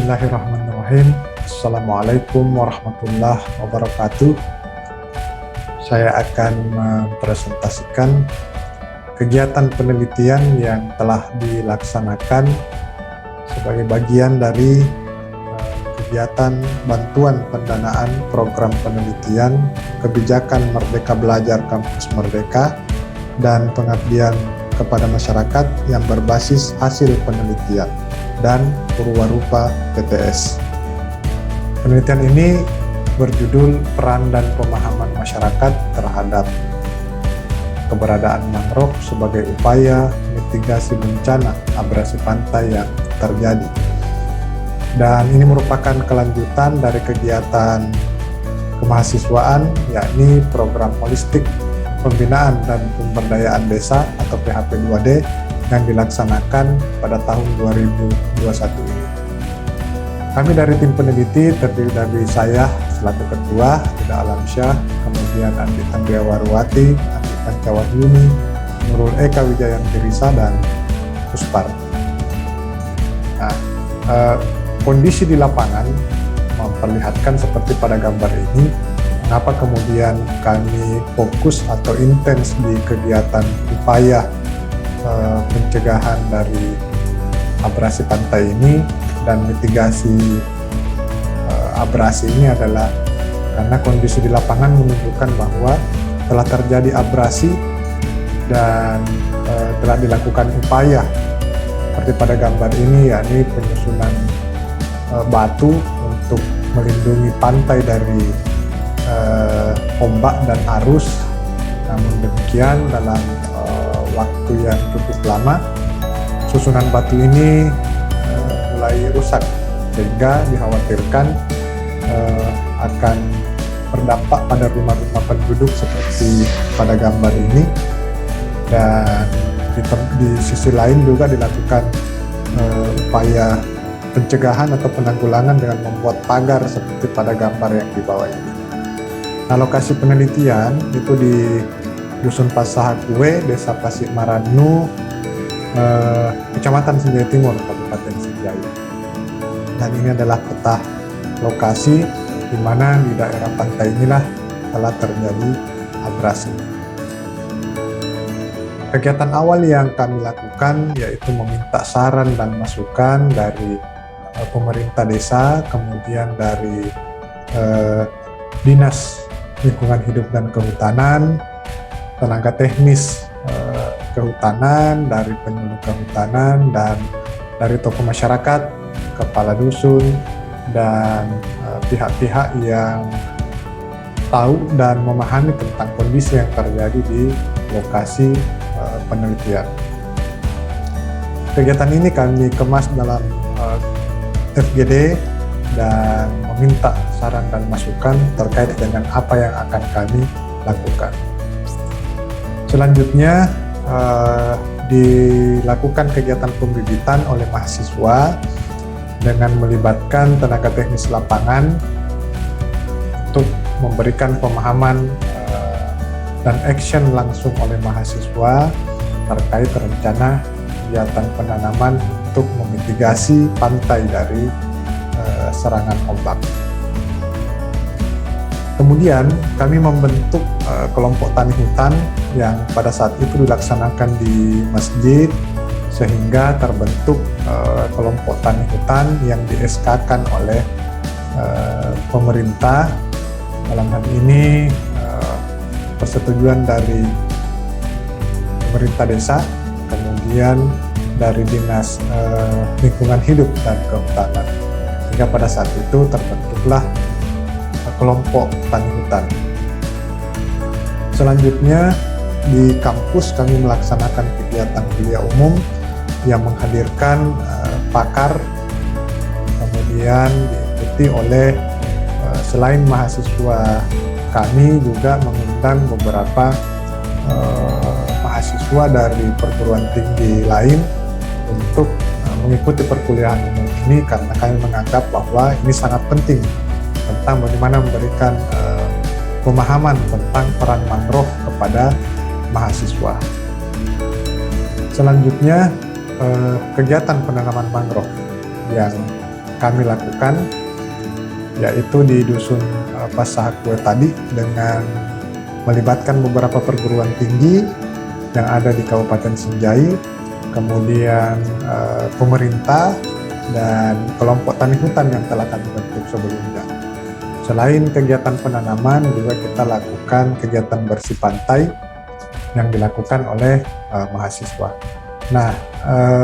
Bismillahirrahmanirrahim. Assalamualaikum warahmatullahi wabarakatuh. Saya akan mempresentasikan kegiatan penelitian yang telah dilaksanakan sebagai bagian dari kegiatan bantuan pendanaan program penelitian kebijakan Merdeka Belajar Kampus Merdeka dan pengabdian kepada masyarakat yang berbasis hasil penelitian dan Purwarupa PTS. Penelitian ini berjudul Peran dan Pemahaman Masyarakat terhadap keberadaan mangrove sebagai upaya mitigasi bencana abrasi pantai yang terjadi. Dan ini merupakan kelanjutan dari kegiatan kemahasiswaan, yakni program holistik pembinaan dan pemberdayaan desa atau PHP 2D yang dilaksanakan pada tahun 2021 ini. Kami dari tim peneliti terdiri dari saya selaku ketua, Ida Alamsyah, kemudian Andrea Warwati, Andi Pancawahyuni, Nurul Eka Wijayantirisa, dan Puspar. Nah, kondisi di lapangan memperlihatkan seperti pada gambar ini, mengapa kemudian kami fokus atau intens di kegiatan upaya pencegahan dari abrasi pantai ini dan mitigasi abrasi ini adalah karena kondisi di lapangan menunjukkan bahwa telah terjadi abrasi dan telah dilakukan upaya seperti pada gambar ini, yakni penyusunan batu untuk melindungi pantai dari ombak dan arus. Namun demikian dalam waktu yang cukup lama susunan batu ini mulai rusak sehingga dikhawatirkan akan berdampak pada rumah-rumah penduduk seperti pada gambar ini. Dan di sisi lain juga dilakukan upaya pencegahan atau penanggulangan dengan membuat pagar seperti pada gambar yang di bawah ini. Nah, lokasi penelitian itu di Dusun Pasahakue, Desa Pasik Maranu, Kecamatan Senjaya Timur, Kabupaten Senjaya. Dan ini adalah peta lokasi di mana di daerah pantai inilah telah terjadi abrasi. Kegiatan awal yang kami lakukan yaitu meminta saran dan masukan dari pemerintah desa, kemudian dari Dinas Lingkungan Hidup dan Kehutanan, tenaga teknis kehutanan, dari penyuluh kehutanan, dan dari tokoh masyarakat, kepala dusun, dan pihak-pihak yang tahu dan memahami tentang kondisi yang terjadi di lokasi penelitian. Kegiatan ini kami kemas dalam FGD dan meminta saran dan masukan terkait dengan apa yang akan kami lakukan. Selanjutnya dilakukan kegiatan pembibitan oleh mahasiswa dengan melibatkan tenaga teknis lapangan untuk memberikan pemahaman dan action langsung oleh mahasiswa terkait rencana kegiatan penanaman untuk memitigasi pantai dari serangan ombak. Kemudian kami membentuk kelompok tani hutan yang pada saat itu dilaksanakan di masjid, sehingga terbentuk kelompok tani hutan yang di-SK-kan oleh pemerintah. Dalam hal ini persetujuan dari pemerintah desa, kemudian dari Dinas Lingkungan Hidup dan Kehutanan. Sehingga pada saat itu terbentuklah kelompok tani hutan. Selanjutnya di kampus kami melaksanakan kegiatan kuliah umum yang menghadirkan pakar, kemudian diikuti oleh selain mahasiswa kami juga mengundang beberapa mahasiswa dari perguruan tinggi lain untuk mengikuti perkuliahan umum ini, karena kami menganggap bahwa ini sangat penting tentang bagaimana memberikan pemahaman tentang peran mangrove kepada mahasiswa. Selanjutnya kegiatan penanaman mangrove yang kami lakukan, yaitu di Dusun Pasahakwe tadi dengan melibatkan beberapa perguruan tinggi yang ada di Kabupaten Sinjai, kemudian pemerintah dan kelompok tani hutan yang telah kami bentuk sebelumnya. Selain kegiatan penanaman, juga kita lakukan kegiatan bersih pantai yang dilakukan oleh mahasiswa. Nah,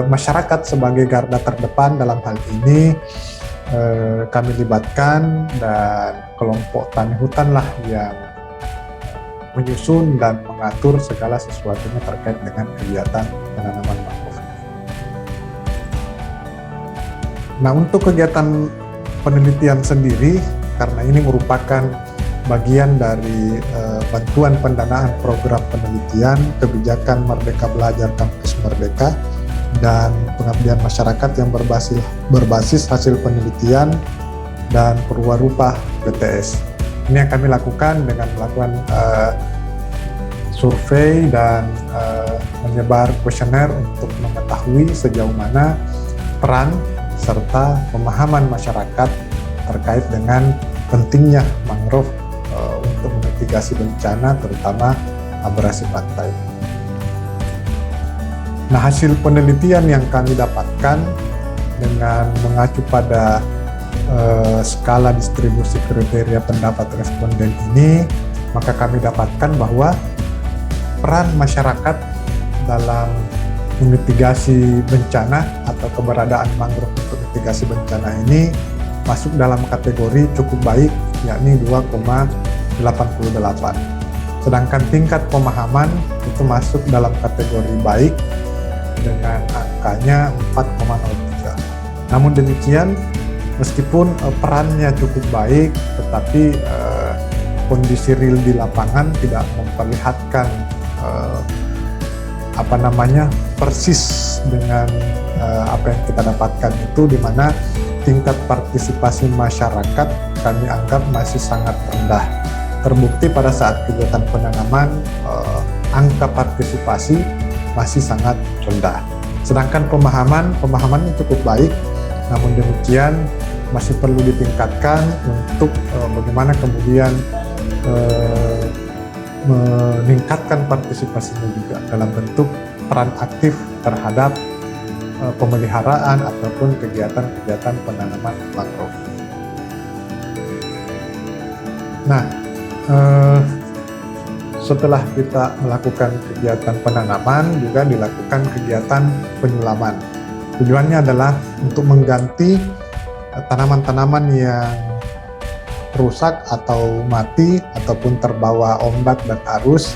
masyarakat sebagai garda terdepan dalam hal ini kami libatkan, dan kelompok tani hutan lah yang menyusun dan mengatur segala sesuatunya terkait dengan kegiatan penanaman mangrove. Nah, untuk kegiatan penelitian sendiri, karena ini merupakan bagian dari bantuan pendanaan program penelitian kebijakan Merdeka Belajar Kampus Merdeka dan pengabdian masyarakat yang berbasis hasil penelitian dan perwarupa BTS. Ini yang kami lakukan dengan melakukan survei dan menyebar kuesioner untuk mengetahui sejauh mana peran serta pemahaman masyarakat terkait dengan pentingnya mangrove untuk memitigasi bencana, terutama abrasi pantai. Nah, hasil penelitian yang kami dapatkan dengan mengacu pada skala distribusi kriteria pendapat responden ini, maka kami dapatkan bahwa peran masyarakat dalam memitigasi bencana atau keberadaan mangrove untuk mitigasi bencana ini masuk dalam kategori cukup baik, yakni 2,88. Sedangkan tingkat pemahaman itu masuk dalam kategori baik dengan angkanya 4,03. Namun demikian, meskipun perannya cukup baik, tetapi kondisi real di lapangan tidak memperlihatkan persis dengan apa yang kita dapatkan itu, di mana tingkat partisipasi masyarakat kami anggap masih sangat rendah. Terbukti pada saat kegiatan penanaman, angka partisipasi masih sangat rendah. Sedangkan pemahamannya cukup baik, namun demikian masih perlu ditingkatkan untuk bagaimana kemudian meningkatkan partisipasinya juga dalam bentuk peran aktif terhadap pemeliharaan ataupun kegiatan-kegiatan penanaman mangrove. Nah, setelah kita melakukan kegiatan penanaman, juga dilakukan kegiatan penyulaman. Tujuannya adalah untuk mengganti tanaman-tanaman yang rusak atau mati ataupun terbawa ombak dan arus.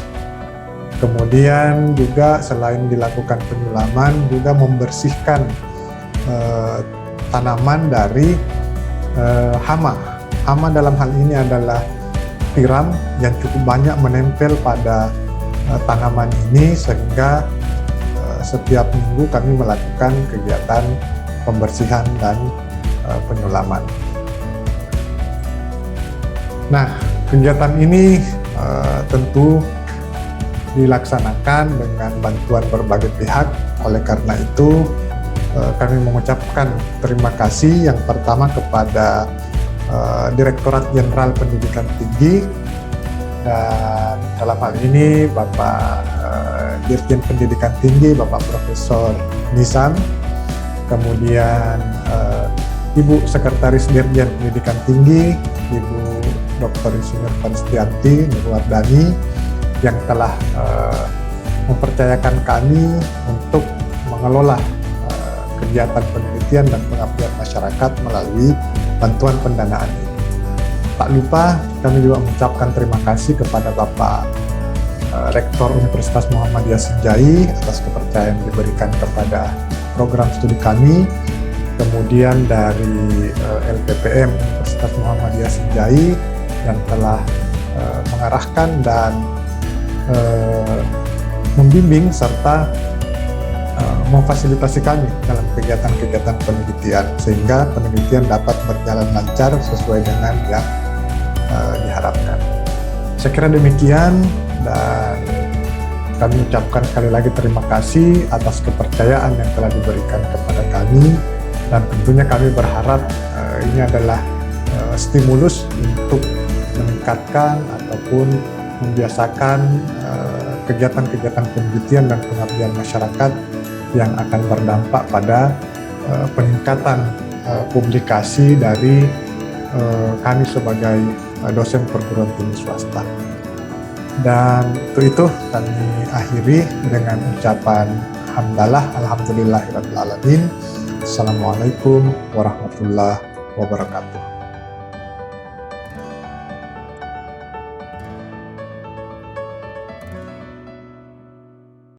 Kemudian juga selain dilakukan penyulaman, juga membersihkan tanaman dari hama. Hama dalam hal ini adalah tiram yang cukup banyak menempel pada tanaman ini, sehingga setiap minggu kami melakukan kegiatan pembersihan dan penyulaman. Nah, kegiatan ini tentu dilaksanakan dengan bantuan berbagai pihak. Oleh karena itu, kami mengucapkan terima kasih yang pertama kepada Direktorat Jenderal Pendidikan Tinggi, dan dalam hal ini Bapak Dirjen Pendidikan Tinggi, Bapak Profesor Nisan, kemudian Ibu Sekretaris Dirjen Pendidikan Tinggi, Ibu Dr. Insinyur Paristianti Nurwardani, yang telah mempercayakan kami untuk mengelola kegiatan penelitian dan pengabdian masyarakat melalui bantuan pendanaan ini. Tak lupa kami juga mengucapkan terima kasih kepada Bapak Rektor Universitas Muhammadiyah Sinjai atas kepercayaan yang diberikan kepada program studi kami, kemudian dari LPPM Universitas Muhammadiyah Sinjai yang telah mengarahkan dan membimbing serta memfasilitasi kami dalam kegiatan-kegiatan penelitian, sehingga penelitian dapat berjalan lancar sesuai dengan yang diharapkan. Saya kira demikian, dan kami ucapkan sekali lagi terima kasih atas kepercayaan yang telah diberikan kepada kami Dan tentunya kami berharap ini adalah stimulus untuk meningkatkan ataupun membiasakan kegiatan-kegiatan penelitian dan pengabdian masyarakat yang akan berdampak pada peningkatan publikasi dari kami sebagai dosen perguruan tinggi swasta. Dan untuk itu kami akhiri dengan ucapan hamdalah, alhamdulillahirabbil alamin. Assalamualaikum warahmatullahi wabarakatuh.